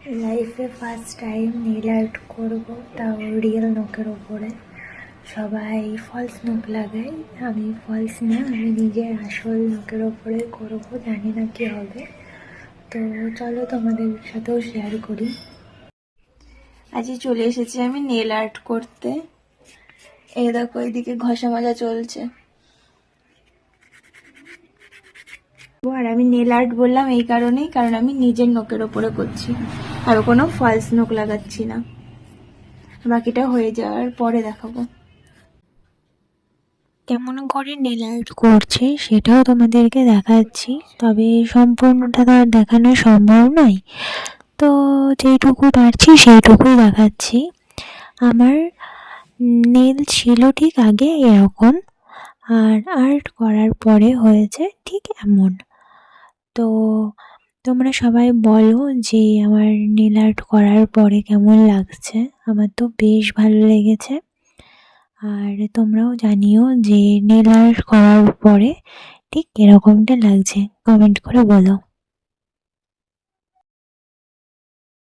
লাইফে first time nail art করবো, তাও রিয়েল নখের ওপরে। সবাই ফলস নখ লাগায়, আমি ফলস না, আমি নিজের আসল নখের ওপরে করবো। জানি না কি হবে, তো চলো তোমাদের সাথেও শেয়ার করি। আজই চলে এসেছি আমি নেল আর্ট করতে। এই দেখো, এদিকে ঘষা মাজা চলছে। আর আমি নেল আর্ট বললাম এই কারণেই, কারণ আমি নিজের নখের ওপরে করছি, আর কোনো ফলস নখ লাগাচ্ছি না। বাকিটা হয়ে যাওয়ার পরে দেখাবো কেমন করে নেল আর্ট করছে, সেটাও তোমাদেরকে দেখাচ্ছি। তবে সম্পূর্ণটা তো আর দেখানো সম্ভব নয়, তো যেইটুকু পারছি সেইটুকুই দেখাচ্ছি। আমার নেল ছিল ঠিক আগে এরকম, আর আর্ট করার পরে হয়েছে ঠিক এমন। তো তোমরা সবাই বলো যে আমার নেল আর্ট করার পরে কেমন লাগছে। আমার তো বেশ ভালো লেগেছে। আর তোমরাও জানিও যে নেল আর্ট করার পরে ঠিক এরকমটা লাগছে, কমেন্ট করে বলো।